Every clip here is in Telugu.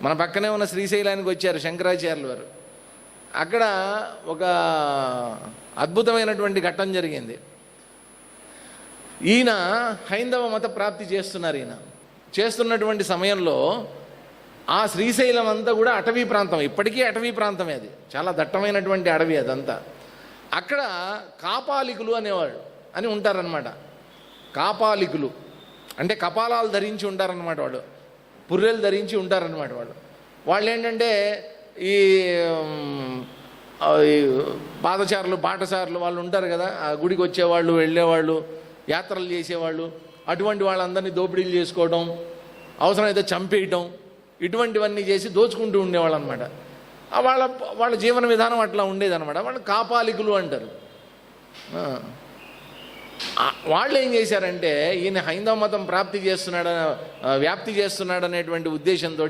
మన పక్కనే ఉన్న శ్రీశైలానికి వచ్చారు శంకరాచార్యులు వారు. అక్కడ ఒక అద్భుతమైనటువంటి ఘట్టం జరిగింది. ఈయన హైందవ మత ప్రాప్తి చేస్తున్నారు. ఈయన చేస్తున్నటువంటి సమయంలో ఆ శ్రీశైలం అంతా కూడా అటవీ ప్రాంతం, ఇప్పటికీ అటవీ ప్రాంతమే, అది చాలా దట్టమైనటువంటి అడవి అదంతా. అక్కడ కాపాలికులు అనేవాళ్ళు అని ఉంటారనమాట. కాపాలికులు అంటే కపాలాలు ధరించి ఉంటారనమాట, వాళ్ళు పుర్రెలు ధరించి ఉంటారనమాట. వాళ్ళు ఏంటంటే ఈ పాదచారులు బాటసారులు వాళ్ళు ఉంటారు కదా, ఆ గుడికి వచ్చేవాళ్ళు, వెళ్ళేవాళ్ళు, యాత్రలు చేసేవాళ్ళు, అటువంటి వాళ్ళందరినీ దోపిడీలు చేసుకోవడం, అవసరమైతే చంపేయటం, ఇటువంటివన్నీ చేసి దోచుకుంటూ ఉండేవాళ్ళు అనమాట. వాళ్ళ జీవన విధానం అట్లా ఉండేదన్నమాట. వాళ్ళు కాపాలికులు అంటారు. వాళ్ళు ఏం చేశారంటే ఈయన హైందవ మతం వ్యాప్తి చేస్తున్నాడు అనేటువంటి ఉద్దేశంతో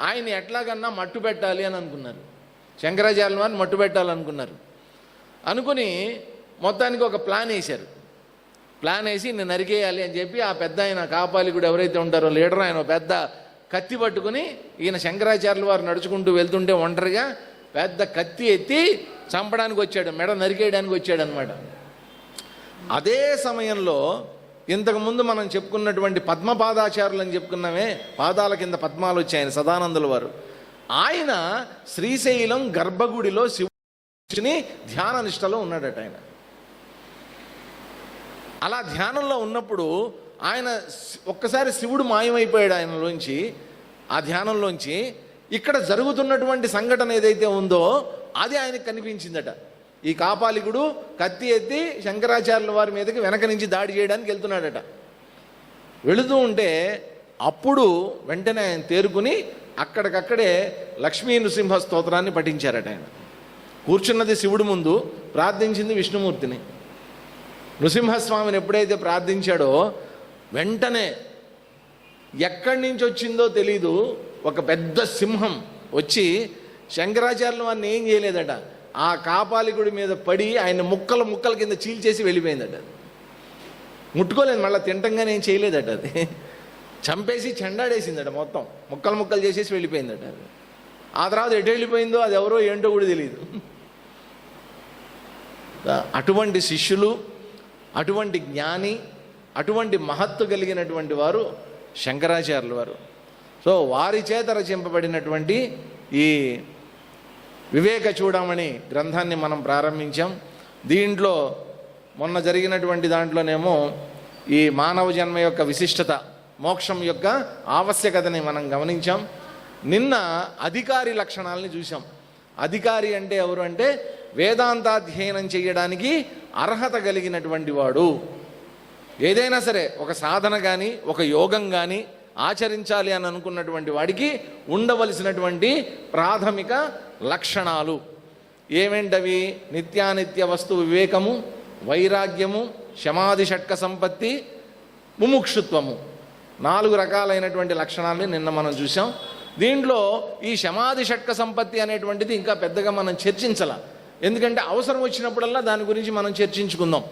ఆయన ఎట్లాగన్నా మట్టు పెట్టాలి అని అనుకున్నారు. శంకరాచార్యుల వారిని మట్టు పెట్టాలనుకున్నారు. అనుకుని మొత్తానికి ఒక ప్లాన్ వేశారు. ప్లాన్ వేసి నేను నరికేయాలి అని చెప్పి ఆ పెద్ద ఆయన కాపాలికుడు ఎవరైతే ఉంటారో లీడర్, ఆయన పెద్ద కత్తి పట్టుకుని ఈయన శంకరాచార్యుల వారు నడుచుకుంటూ వెళ్తుంటే ఒంటరిగా పెద్ద కత్తి ఎత్తి చంపడానికి వచ్చాడు, మెడ నరికేయడానికి వచ్చాడు అనమాట. అదే సమయంలో ఇంతకుముందు మనం చెప్పుకున్నటువంటి పద్మపాదాచారులు అని చెప్పుకున్నామే, పాదాల కింద పద్మాలు వచ్చాయని సదానందుల వారు, ఆయన శ్రీశైలం గర్భగుడిలో శివుని ధ్యాన నిష్టలో ఉన్నాడట. ఆయన అలా ధ్యానంలో ఉన్నప్పుడు ఆయన ఒక్కసారి శివుడు మాయమైపోయాడు ఆయనలోంచి, ఆ ధ్యానంలోంచి. ఇక్కడ జరుగుతున్నటువంటి సంఘటన ఏదైతే ఉందో అది ఆయనకు కనిపించిందట. ఈ కాపాలికుడు కత్తి ఎత్తి శంకరాచార్యుల వారి మీదకి వెనక నుంచి దాడి చేయడానికి వెళ్తున్నాడట. వెళుతూ ఉంటే అప్పుడు వెంటనే ఆయన తేరుకుని అక్కడికక్కడే లక్ష్మీ నృసింహ స్తోత్రాన్ని పఠించారట. ఆయన కూర్చున్నది శివుడి ముందు, ప్రార్థించింది విష్ణుమూర్తిని. నృసింహస్వామిని ఎప్పుడైతే ప్రార్థించాడో వెంటనే ఎక్కడి నుంచి వచ్చిందో తెలీదు, ఒక పెద్ద సింహం వచ్చి శంకరాచార్యుల వారిని ఏం చేయలేదట, ఆ కాపాలికుడి మీద పడి ఆయన ముక్కల కింద చీల్చేసి వెళ్ళిపోయిందట. ముట్టుకోలేదు, మళ్ళీ తింటంగానే ఏం చేయలేదట, అది చంపేసి చెండాడేసిందట, మొత్తం ముక్కలు చేసేసి వెళ్ళిపోయిందట. ఆ తర్వాత ఎటు వెళ్ళిపోయిందో అది ఎవరో ఏంటో కూడా తెలియదు. అటువంటి శిష్యులు, అటువంటి జ్ఞాని, అటువంటి మహత్తు కలిగినటువంటి వారు శంకరాచార్యుల వారు. సో వారి చేత రచింపబడినటువంటి ఈ వివేక చూడమని గ్రంథాన్ని మనం ప్రారంభించాం. దీంట్లో మొన్న జరిగినటువంటి దాంట్లోనేమో ఈ మానవ జన్మ యొక్క విశిష్టత, మోక్షం యొక్క ఆవశ్యకతని మనం గమనించాం. నిన్న అధికారి లక్షణాలని చూసాం. అధికారి అంటే ఎవరు అంటే వేదాంతాధ్యయనం చేయడానికి అర్హత కలిగినటువంటి వాడు. ఏదైనా సరే ఒక సాధన కానీ ఒక యోగం కానీ ఆచరించాలి అని అనుకున్నటువంటి వాడికి ఉండవలసినటువంటి ప్రాథమిక లక్షణాలు ఏమేంటవి? నిత్యానిత్య వస్తు వివేకము, వైరాగ్యము, శమాధి షట్క సంపత్తి, ముముక్షుత్వము. 4 రకాలైనటువంటి లక్షణాలని నిన్న మనం చూసాం. దీంట్లో ఈ శమాధి షట్క సంపత్తి అనేటువంటిది ఇంకా పెద్దగా మనం చర్చించాల. ఎందుకంటే అవసరం వచ్చినప్పుడల్లా దాని గురించి మనం చర్చించుకుందాం.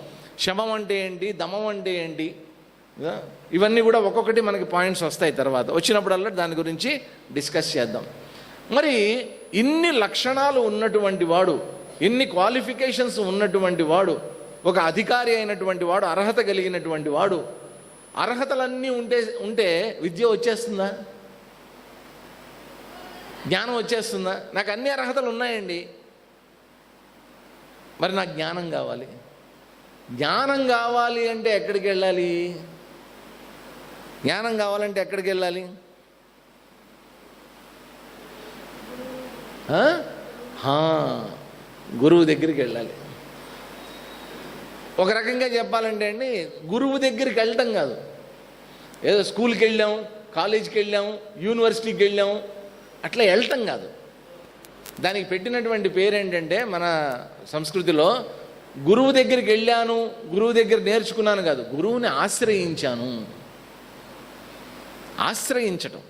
శమం అంటే ఏంటి, దమం అంటే ఏంటి, ఇవన్నీ కూడా ఒక్కొక్కటి మనకి పాయింట్స్ వస్తాయి తర్వాత వచ్చినప్పుడల్లా దాని గురించి డిస్కస్ చేద్దాం. మరి ఇన్ని లక్షణాలు ఉన్నటువంటి వాడు, ఇన్ని క్వాలిఫికేషన్స్ ఉన్నటువంటి వాడు, ఒక అధికారి అయినటువంటి వాడు, అర్హత కలిగినటువంటి వాడు, అర్హతలన్నీ ఉంటే విద్య వచ్చేస్తుందా? జ్ఞానం వచ్చేస్తుందా? నాకు అన్ని అర్హతలు ఉన్నాయండి, మరి నాకు జ్ఞానం కావాలి. జ్ఞానం కావాలి అంటే ఎక్కడికి వెళ్ళాలి? జ్ఞానం కావాలంటే ఎక్కడికి వెళ్ళాలి? గురువు దగ్గరికి వెళ్ళాలి. ఒక రకంగా చెప్పాలంటే అండి, గురువు దగ్గరికి వెళ్ళటం కాదు, ఏదో స్కూల్కి వెళ్ళాం, కాలేజీకి వెళ్ళాం, యూనివర్సిటీకి వెళ్ళాం, అట్లా వెళ్ళటం కాదు. దానికి పెట్టినటువంటి పేరేంటంటే మన సంస్కృతిలో గురువు దగ్గరికి వెళ్ళాను, గురువు దగ్గర నేర్చుకున్నాను కాదు, గురువుని ఆశ్రయించాను. ఆశ్రయించటం,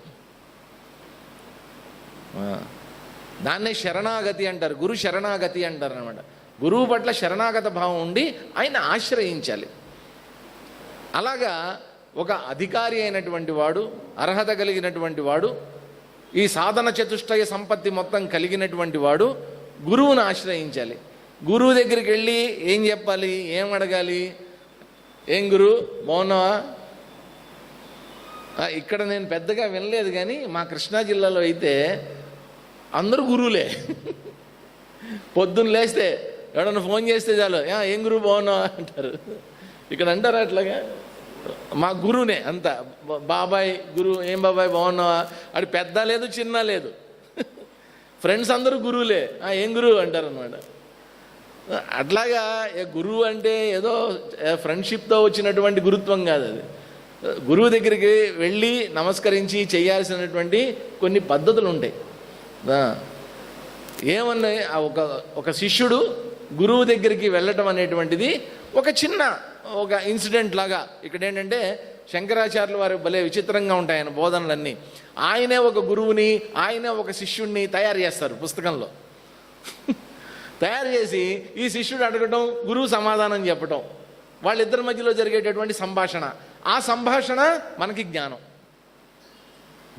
దాన్నే శరణాగతి అంటారు, గురు శరణాగతి అంటారు అనమాట. గురువు పట్ల శరణాగత భావం ఉండి ఆయన ఆశ్రయించాలి. అలాగా ఒక అధికారి అయినటువంటి వాడు, అర్హత కలిగినటువంటి వాడు ఈ సాధన చతుష్టయ సంపత్తి మొత్తం కలిగినటువంటి వాడు గురువును ఆశ్రయించాలి. గురువు దగ్గరికి వెళ్ళి ఏం చెప్పాలి, ఏం అడగాలి? ఏం గురు బాగున్నావా? ఇక్కడ నేను పెద్దగా వినలేదు, కానీ మా కృష్ణా జిల్లాలో అయితే అందరూ గురువులే. పొద్దున్న లేస్తే ఎవడన్నా ఫోన్ చేస్తే చాలు, ఏం గురువు బాగున్నావా అంటారు. ఇక్కడ అంటారా అట్లాగా? మా గురువునే అంతా, బాబాయ్ గురువు, ఏం బాబాయ్ బాగున్నావా? అది పెద్ద లేదు చిన్న లేదు, ఫ్రెండ్స్ అందరూ గురువులే. ఏం గురువు అంటారు అనమాట. అట్లాగా గురువు అంటే ఏదో ఫ్రెండ్షిప్తో వచ్చినటువంటి గురుత్వం కాదు అది. గురువు దగ్గరికి వెళ్ళి నమస్కరించి చేయాల్సినటువంటి కొన్ని పద్ధతులు ఉంటాయి. ఏమన్నా ఒక శిష్యుడు గురువు దగ్గరికి వెళ్ళటం అనేటువంటిది ఒక ఇన్సిడెంట్ లాగా. ఇక్కడ ఏంటంటే శంకరాచార్యులు వారు భలే విచిత్రంగా ఉంటాయి ఆయన బోధనలన్నీ. ఆయనే ఒక గురువుని, ఆయనే ఒక శిష్యుడిని తయారు చేస్తారు పుస్తకంలో. తయారు చేసి ఈ శిష్యుడు అడగటం, గురువు సమాధానం చెప్పటం, వాళ్ళిద్దరి మధ్యలో జరిగేటటువంటి సంభాషణ. ఆ సంభాషణ మనకి జ్ఞానం.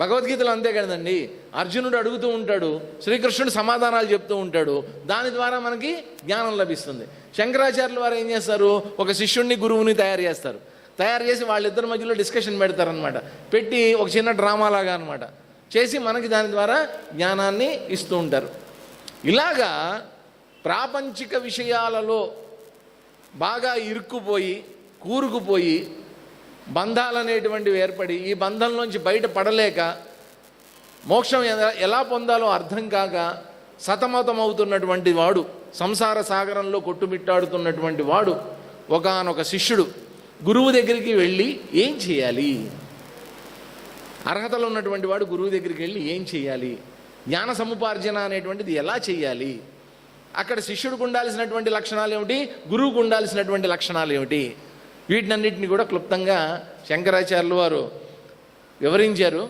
భగవద్గీతలో అంతే కదండి, అర్జునుడు అడుగుతూ ఉంటాడు, శ్రీకృష్ణుడు సమాధానాలు చెప్తూ ఉంటాడు, దాని ద్వారా మనకి జ్ఞానం లభిస్తుంది. శంకరాచార్యుల వారు ఏం చేస్తారు, ఒక శిష్యుడిని గురువుని తయారు చేస్తారు. తయారు చేసి వాళ్ళిద్దరి మధ్యలో డిస్కషన్ పెడతారనమాట. పెట్టి ఒక చిన్న డ్రామా లాగా అనమాట చేసి మనకి దాని ద్వారా జ్ఞానాన్ని ఇస్తూ ఉంటారు. ఇలాగా ప్రాపంచిక విషయాలలో బాగా ఇరుక్కుపోయి కూరుకుపోయి బంధాలు అనేటువంటివి ఏర్పడి ఈ బంధంలోంచి బయట పడలేక మోక్షం ఎలా పొందాలో అర్థం కాక సతమతమవుతున్నటువంటి వాడు, సంసార సాగరంలో కొట్టుమిట్టాడుతున్నటువంటి వాడు, ఒకానొక శిష్యుడు గురువు దగ్గరికి వెళ్ళి ఏం చేయాలి? అర్హతలు ఉన్నటువంటి వాడు గురువు దగ్గరికి వెళ్ళి ఏం చేయాలి? జ్ఞాన సముపార్జన అనేటువంటిది ఎలా చేయాలి? అక్కడ శిష్యుడికి ఉండాల్సినటువంటి లక్షణాలు ఏమిటి, గురువుకు ఉండాల్సినటువంటి లక్షణాలు ఏమిటి? వీటినన్నింటినీ కూడా క్లుప్తంగా శంకరాచార్యులు వారు వివరించారు.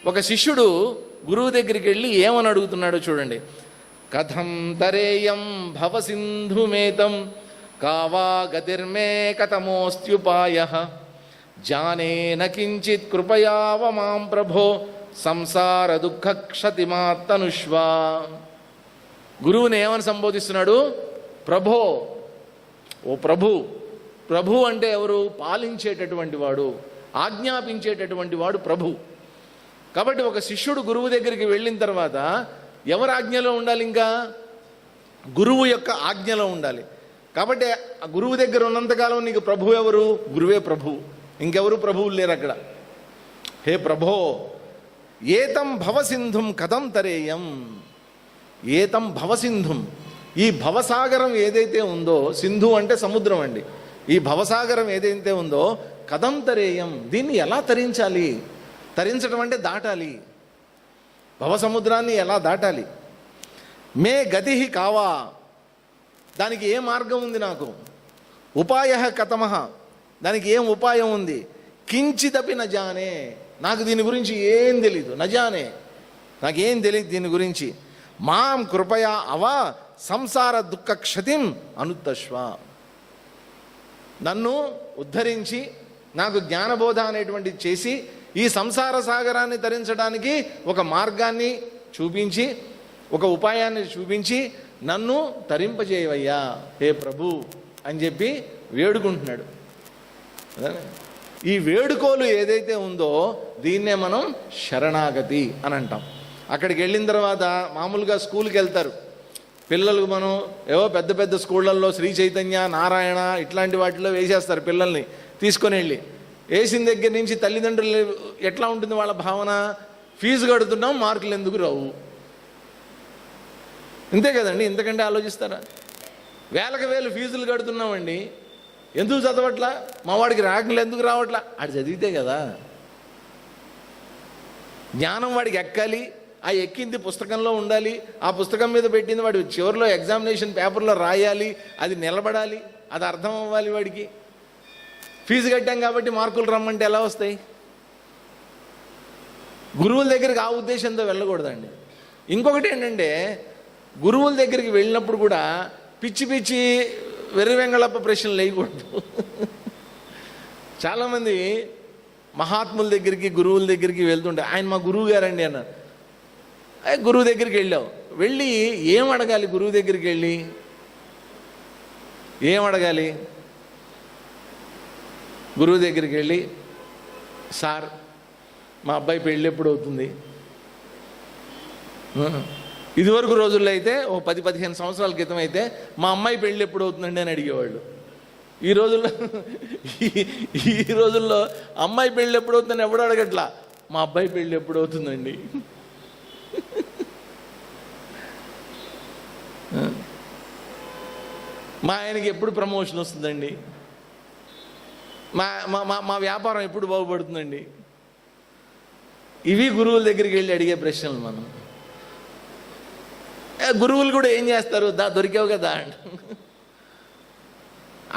ఒక శిష్యుడు గురువు దగ్గరికి వెళ్ళి ఏమని అడుగుతున్నాడో చూడండి. కథం తరేయం భవసింధుమేతం కావా గతిర్మే కథమోస్త్యుపాయః జానేన కించిత్ కృపయావ మాం ప్రభో సంసార దుఃఖ క్షతిమాత్తనుష్వా. గురువుని ఏమని సంబోధిస్తున్నాడు? ప్రభో, ఓ ప్రభు. ప్రభు అంటే ఎవరు? పాలించేటటువంటి వాడు, ఆజ్ఞాపించేటటువంటి వాడు ప్రభు. కాబట్టి ఒక శిష్యుడు గురువు దగ్గరికి వెళ్ళిన తర్వాత ఎవరి ఆజ్ఞలో ఉండాలి? ఇంకా గురువు యొక్క ఆజ్ఞలో ఉండాలి. కాబట్టి ఆ గురువు దగ్గర ఉన్నంతకాలం నీకు ప్రభు ఎవరు? గురువే ప్రభు, ఇంకెవరు ప్రభువులు లేరు అక్కడ. హే ప్రభో, ఏతం భవసింధుం కథం తరేయం. ఏతం భవసింధుం, ఈ భవసాగరం ఏదైతే ఉందో, సింధు అంటే సముద్రం అండి, ఈ భవసాగరం ఏదైతే ఉందో కథం తరేయం, దీన్ని ఎలా తరించాలి? తరించడం అంటే దాటాలి. భవసముద్రాన్ని ఎలా దాటాలి? మే గతి కావా, దానికి ఏ మార్గం ఉంది నాకు? ఉపాయ కథమః, దానికి ఏం ఉపాయం ఉంది? కించిదపి నజానే, నాకు దీని గురించి ఏం తెలీదు. నజానే, నాకేం తెలియదు దీని గురించి. మాం కృపయా అవా సంసార దుఃఖ క్షతిం అనుత్తశ్వ, నన్ను ఉద్ధరించి నాకు జ్ఞానబోధ అనేటువంటిది చేసి ఈ సంసార సాగరాన్ని తరించడానికి ఒక మార్గాన్ని చూపించి, ఒక ఉపాయాన్ని చూపించి నన్ను తరింపజేయవయ్యా హే ప్రభు అని చెప్పి వేడుకుంటున్నాడు. ఈ వేడుకోలు ఏదైతే ఉందో దీన్నే మనం శరణాగతి అని అంటాం. అక్కడికి వెళ్ళిన తర్వాత మామూలుగా స్కూల్కి వెళ్తారు పిల్లలు, మనం ఏవో పెద్ద పెద్ద స్కూళ్ళల్లో శ్రీ చైతన్య, నారాయణ ఇట్లాంటి వాటిలో వేసేస్తారు పిల్లల్ని తీసుకొని వెళ్ళి. వేసిన దగ్గర నుంచి తల్లిదండ్రులు ఎట్లా ఉంటుంది వాళ్ళ భావన? ఫీజు కడుతున్నాం, మార్కులు ఎందుకు రావు? ఇంతే కదండి, ఇంతకంటే ఆలోచిస్తారా? వేలకు వేలు ఫీజులు కడుతున్నామండి, ఎందుకు చదవట్లా? మా వాడికి ర్యాంకులు ఎందుకు రావట్లా? అది చదివితే కదా జ్ఞానం వాడికి ఎక్కాలి. ఆ ఎక్కింది పుస్తకంలో ఉండాలి, ఆ పుస్తకం మీద పెట్టింది వాడు చివరిలో ఎగ్జామినేషన్ పేపర్లో రాయాలి, అది నిలబడాలి, అది అర్థం అవ్వాలి వాడికి. ఫీజు కట్టాం కాబట్టి మార్కులు రమ్మంటే ఎలా వస్తాయి? గురువుల దగ్గరికి ఆ ఉద్దేశంతో వెళ్ళకూడదండి. ఇంకొకటి ఏంటంటే, గురువుల దగ్గరికి వెళ్ళినప్పుడు కూడా పిచ్చి పిచ్చి వెర్రి వెంగళప్ప ప్రశ్నలు వేయకూడదు. చాలామంది మహాత్ముల దగ్గరికి, గురువుల దగ్గరికి వెళ్తుంటే, ఆయన మా గురువు గారండి అన్నారు. గురువు దగ్గరికి వెళ్ళావు. వెళ్ళి ఏం అడగాలి? గురువు దగ్గరికి వెళ్ళి ఏం అడగాలి? గురువు దగ్గరికి వెళ్ళి, సార్ మా అబ్బాయి పెళ్ళి ఎప్పుడు అవుతుంది? ఇదివరకు రోజుల్లో అయితే ఓ 10-15 సంవత్సరాల క్రితం అయితే మా అమ్మాయి పెళ్ళి ఎప్పుడు అవుతుందండి అని అడిగేవాళ్ళు. ఈ రోజుల్లో అమ్మాయి పెళ్ళి ఎప్పుడు అవుతుందని ఎవడు అడగట్లా, మా అబ్బాయి పెళ్ళి ఎప్పుడు అవుతుందండి. మా ఆయనకి ఎప్పుడు ప్రమోషన్ వస్తుందండి, మా వ్యాపారం ఎప్పుడు బాగుపడుతుందండి. ఇవి గురువుల దగ్గరికి వెళ్ళి అడిగే ప్రశ్నలు. మనం గురువులు కూడా ఏం చేస్తారు, దొరికావు కదా అంట.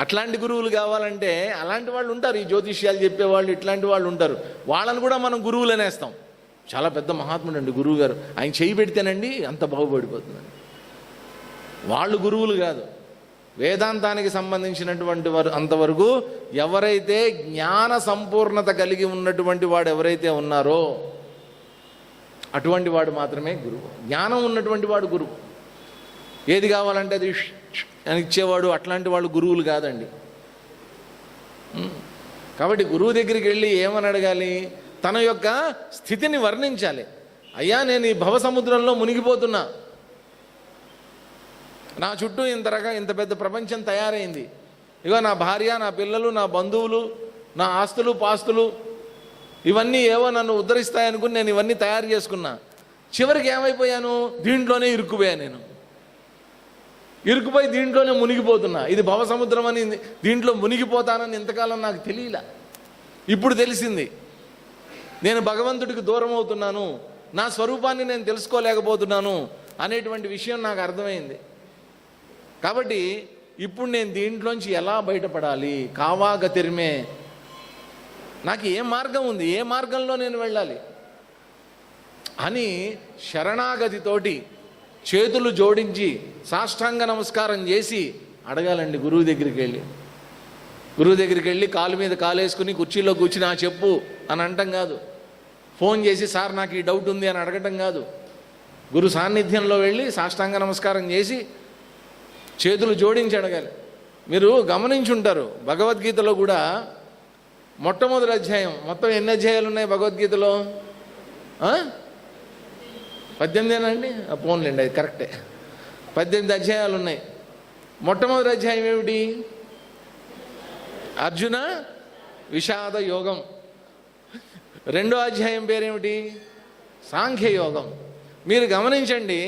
అట్లాంటి గురువులు కావాలంటే అలాంటి వాళ్ళు ఉంటారు, ఈ జ్యోతిష్యాలు చెప్పేవాళ్ళు, ఇట్లాంటి వాళ్ళు ఉంటారు. వాళ్ళని కూడా మనం గురువులు అనేస్తాం. చాలా పెద్ద మహాత్ముడు అండి గురువు గారు, ఆయన చేయి పెడితేనండి అంత బాగుపడిపోతుందండి. వాళ్ళు గురువులు కాదు. వేదాంతానికి సంబంధించినటువంటి వారు అంతవరకు ఎవరైతే జ్ఞాన సంపూర్ణత కలిగి ఉన్నటువంటి వాడు ఎవరైతే ఉన్నారో అటువంటి వాడు మాత్రమే గురువు. జ్ఞానం ఉన్నటువంటి వాడు గురువు. ఏది కావాలంటే అది అని ఇచ్చేవాడు, అట్లాంటి వాళ్ళు గురువులు కాదండి. కాబట్టి గురువు దగ్గరికి వెళ్ళి ఏమని అడగాలి? తన యొక్క స్థితిని వర్ణించాలి. అయ్యా, నేను ఈ భవసముద్రంలో మునిగిపోతున్నా, నా చుట్టూ ఇంత పెద్ద ప్రపంచం తయారైంది, ఇగో నా భార్య, నా పిల్లలు, నా బంధువులు, నా ఆస్తులు పాస్తులు ఇవన్నీ ఏవో నన్ను ఉద్ధరిస్తాయనుకుని నేను ఇవన్నీ తయారు చేసుకున్నా. చివరికి ఏమైపోయాను? దీంట్లోనే ఇరుక్కుపోయాను. నేను ఇరుక్కుపోయి దీంట్లోనే మునిగిపోతున్నా. ఇది భవసముద్రం అని, దీంట్లో మునిగిపోతానని ఇంతకాలం నాకు తెలియలా. ఇప్పుడు తెలిసింది. నేను భగవంతుడికి దూరం అవుతున్నాను, నా స్వరూపాన్ని నేను తెలుసుకోలేకపోతున్నాను అనేటువంటి విషయం నాకు అర్థమైంది. కాబట్టి ఇప్పుడు నేను దీంట్లోంచి ఎలా బయటపడాలి? కావాగతిర్మే, నాకు ఏ మార్గం ఉంది, ఏ మార్గంలో నేను వెళ్ళాలి అని శరణాగతితోటి చేతులు జోడించి సాష్టాంగ నమస్కారం చేసి అడగాలండి గురువు దగ్గరికి వెళ్ళి. గురువు దగ్గరికి వెళ్ళి కాలు మీద కాలేసుకుని కుర్చీలో కూర్చుని చెప్పు అని అంటం కాదు. ఫోన్ చేసి సార్ నాకు ఈ డౌట్ ఉంది అని అడగటం కాదు. గురు సాన్నిధ్యంలో వెళ్ళి సాష్టాంగ నమస్కారం చేసి చేతులు జోడించి అడగాలి. మీరు గమనించుంటారు, భగవద్గీతలో కూడా మొట్టమొదటి అధ్యాయం, మొత్తం ఎన్ని అధ్యాయాలు ఉన్నాయి భగవద్గీతలో? 18 పోన్లేండి, అది కరెక్టే. 18 అధ్యాయాలు ఉన్నాయి. మొట్టమొదటి అధ్యాయం ఏమిటి? అర్జున విషాద యోగం. రెండో అధ్యాయం పేరేమిటి? సాంఖ్యయోగం. మీరు గమనించండి,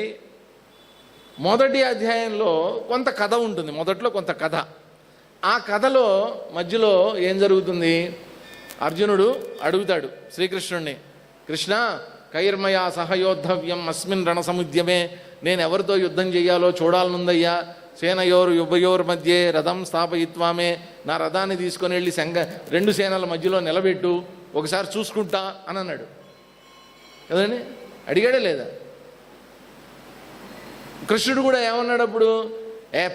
మొదటి అధ్యాయంలో కొంత కథ ఉంటుంది, మొదట్లో కొంత కథ. ఆ కథలో మధ్యలో ఏం జరుగుతుంది? అర్జునుడు అడుగుతాడు శ్రీకృష్ణుడిని, కృష్ణ కైర్మయా సహయోద్ధవ్యం అస్మిన్ రణసముద్యమే, నేను ఎవరితో యుద్ధం చేయాలో చూడాలనుందయ్యా. సేనయోరు యుభయోర్ మధ్యే రథం స్థాపయిత్వామే, నా రథాన్ని తీసుకొని వెళ్ళి రెండు సేనల మధ్యలో నిలబెట్టు, ఒకసారి చూసుకుంటా అని అన్నాడు కదండి. అడిగాడే లేదా? కృష్ణుడు కూడా ఏమన్నాడు అప్పుడు?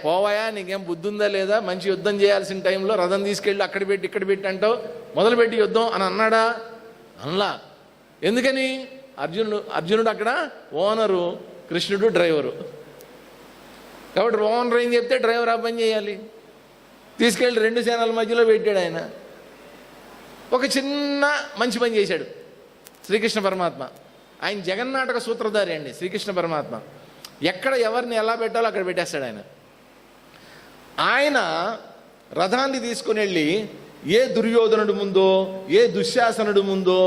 పోవాయా, నీకేం బుద్ధి ఉందా లేదా? మంచి యుద్ధం చేయాల్సిన టైంలో రథం తీసుకెళ్ళి అక్కడ పెట్టి ఇక్కడ పెట్టి అంటావు, మొదలుపెట్టి యుద్ధం అని అన్నాడా? అనలా. ఎందుకని? అర్జునుడు అక్కడ ఓనరు, కృష్ణుడు డ్రైవరు. కాబట్టి ఓనర్ ఏం చెప్తే డ్రైవర్ ఆ పని చేయాలి. తీసుకెళ్ళి రెండు సేనల మధ్యలో పెట్టాడు ఆయన. ఒక చిన్న మంచి పని చేశాడు శ్రీకృష్ణ పరమాత్మ. ఆయన జగన్నాటక సూత్రధారి అండి శ్రీకృష్ణ పరమాత్మ. ఎక్కడ ఎవరిని ఎలా పెట్టాలో అక్కడ పెట్టేస్తాడు ఆయన. ఆయన రథాన్ని తీసుకుని వెళ్ళి ఏ దుర్యోధనుడు ముందో, ఏ దుశ్శాసనుడు ముందో,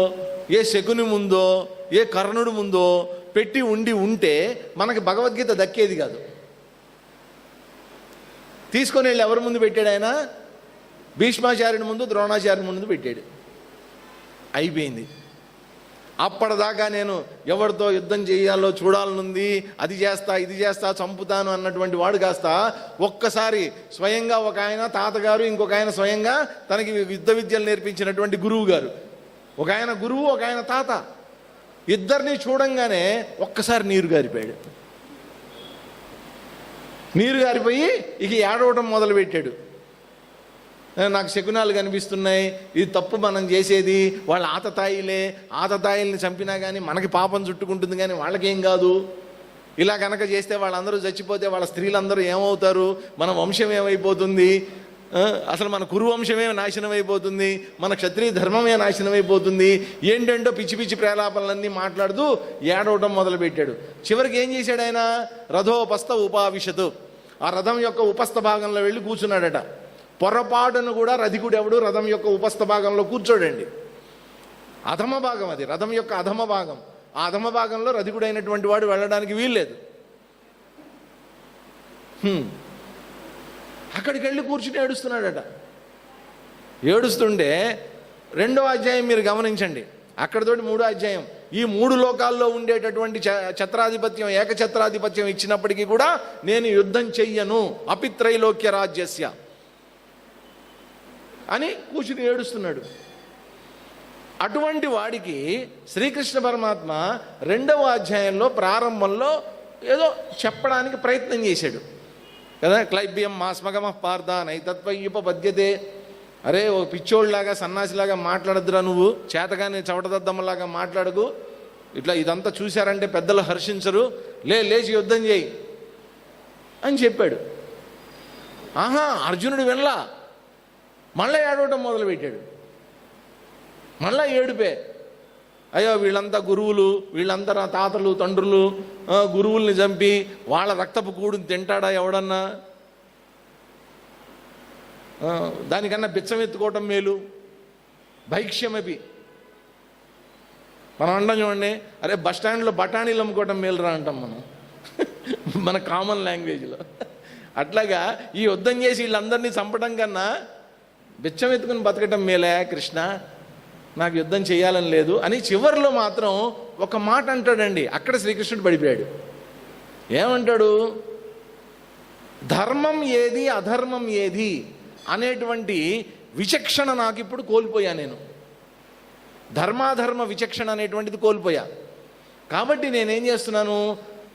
ఏ శకుని ముందో, ఏ కర్ణుడు ముందో పెట్టి ఉంటే మనకి భగవద్గీత దక్కేది కాదు. తీసుకొని వెళ్ళి ఎవరి ముందు పెట్టాడు ఆయన? భీష్మాచార్యుని ముందు, ద్రోణాచార్యుని ముందు పెట్టాడు. అయిపోయింది. అప్పటిదాకా నేను ఎవరితో యుద్ధం చేయాలో చూడాలనుంది, అది చేస్తా ఇది చేస్తా చంపుతాను అన్నటువంటి వాడు కాస్త ఒక్కసారి స్వయంగా ఒక ఆయన తాతగారు, ఇంకొక ఆయన స్వయంగా తనకి యుద్ధ విద్యలు నేర్పించినటువంటి గురువు గారు, ఒక ఆయన గురువు, ఒక ఆయన తాత, ఇద్దరిని చూడంగానే ఒక్కసారి నీరు గారిపోయాడు. నీరు గారిపోయి ఇక ఏడవటం మొదలుపెట్టాడు. నాకు శకునాలు కనిపిస్తున్నాయి, ఇది తప్పు మనం చేసేది, వాళ్ళ ఆతతాయిల్ని చంపినా కానీ మనకి పాపం చుట్టుకుంటుంది కానీ వాళ్ళకేం కాదు, ఇలా కనుక చేస్తే వాళ్ళందరూ చచ్చిపోతే వాళ్ళ స్త్రీలందరూ ఏమవుతారు, మన వంశం ఏమైపోతుంది, అసలు మన కురు వంశమే నాశనం అయిపోతుంది, మన క్షత్రియ ధర్మమే నాశనం అయిపోతుంది, ఏంటంటో పిచ్చి పిచ్చి ప్రేలాపనలన్నీ మాట్లాడుతూ ఏడవటం మొదలుపెట్టాడు. చివరికి ఏం చేశాడు ఆయన? రథోపస్థ ఉపావిశతు, ఆ రథం యొక్క ఉపస్థ భాగంలో వెళ్ళి కూర్చున్నాడట. పొరపాటును కూడా రథికుడు ఎవడు రథం యొక్క ఉపస్థ భాగంలో కూర్చోడండి. అధమ భాగం అది, రథం యొక్క అధమ భాగం. ఆ అధమ భాగంలో రథికుడైనటువంటి వాడు వెళ్ళడానికి వీల్లేదు. అక్కడికి వెళ్ళి కూర్చుని ఏడుస్తున్నాడట. ఏడుస్తుంటే 2వ అధ్యాయం మీరు గమనించండి, అక్కడితోటి 3వ అధ్యాయం. ఈ 3 లోకాల్లో ఉండేటటువంటి ఛత్రాధిపత్యం, ఏకఛత్రాధిపత్యం ఇచ్చినప్పటికీ కూడా నేను యుద్ధం చెయ్యను, అపిత్రైలోక్య రాజ్యస్య అని కూర్చుని ఏడుస్తున్నాడు. అటువంటి వాడికి శ్రీకృష్ణ పరమాత్మ 2వ అధ్యాయంలో ప్రారంభంలో ఏదో చెప్పడానికి ప్రయత్నం చేశాడు కదా. క్లైబ్యం మాస్మగమ పార్థ నైతత్వయుపపద్యతే. అరే ఓ పిచ్చోళ్ళలాగా సన్నాసిలాగా మాట్లాడద్దురా, నువ్వు చేతగానే చవటదద్దమ్మలాగా మాట్లాడకు, ఇట్లా ఇదంతా చూశారంటే పెద్దలు హర్షించరు, లేచి యుద్ధం చేయి అని చెప్పాడు. ఆహా, అర్జునుడు వినలా, మళ్ళీ ఏడవటం మొదలుపెట్టాడు. మళ్ళా ఏడుపే. అయ్యో వీళ్ళంతా గురువులు, వీళ్ళంతా నా తాతలు తండ్రులు, గురువుల్ని చంపి వాళ్ళ రక్తపు కూడుని తింటాడా ఎవడన్నా? దానికన్నా బిచ్చం ఎత్తుకోవటం మేలు, భైక్ష్యమపి. మనం అంటాం చూడండి, అరే బస్టాండ్లో బఠానీలు అమ్ముకోవటం మేలురా అంటాం మనం, మన కామన్ లాంగ్వేజ్లో. అట్లాగా ఈ యుద్ధం చేసి వీళ్ళందరినీ చంపడం కన్నా బిచ్చం ఎత్తుకుని బతకటం మేలే కృష్ణ, నాకు యుద్ధం చేయాలని లేదు అని చివరిలో మాత్రం ఒక మాట అంటాడండి. అక్కడ శ్రీకృష్ణుడు పడిపోయాడు. ఏమంటాడు? ధర్మం ఏది అధర్మం ఏది అనేటువంటి విచక్షణ నాకు ఇప్పుడు కోల్పోయా, నేను ధర్మాధర్మ విచక్షణ అనేటువంటిది కోల్పోయా. కాబట్టి నేనేం చేస్తున్నాను?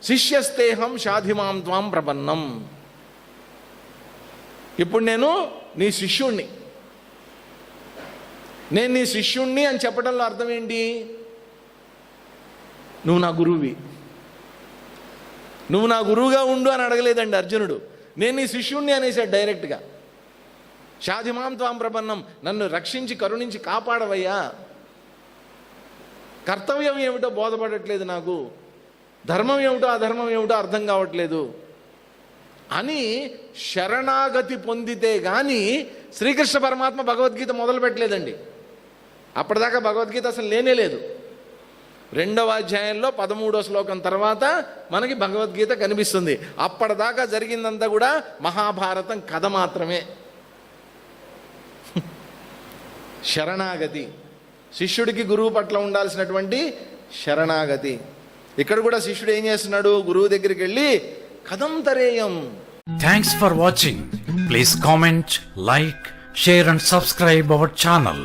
శిష్యస్తేహం షాధిమాం త్వాం ప్రపన్నం. ఇప్పుడు నేను నీ శిష్యుణ్ణి, నేను నీ శిష్యుణ్ణి అని చెప్పడంలో అర్థం ఏంటి? నువ్వు నా గురువువి, నువ్వు నా గురువుగా ఉండు అని అడగలేదండి అర్జునుడు. నేను నీ శిష్యుణ్ణి అనేసాడు డైరెక్ట్గా. షాధిమాం త్వాం ప్రపన్నం, నన్ను రక్షించి కరుణించి కాపాడవయ్యా. కర్తవ్యం ఏమిటో బోధపడట్లేదు నాకు, ధర్మం ఏమిటో అధర్మం ఏమిటో అర్థం కావట్లేదు అని శరణాగతి పొందితే కానీ శ్రీకృష్ణ పరమాత్మ భగవద్గీత మొదలు పెట్టలేదండి. అప్పటిదాకా భగవద్గీత అసలు లేనే లేదు. 2వ అధ్యాయంలో 13వ శ్లోకం తర్వాత మనకి భగవద్గీత కనిపిస్తుంది. అప్పటిదాకా జరిగిందంతా కూడా మహాభారతం కథ మాత్రమే. శరణాగతి, శిష్యుడికి గురువు పట్ల ఉండాల్సినటువంటి శరణాగతి. ఇక్కడ కూడా శిష్యుడు ఏం చేస్తున్నాడు? గురువు దగ్గరికి వెళ్ళి కథం తరేయం. Thanks for watching. Please comment, like, share and subscribe our channel.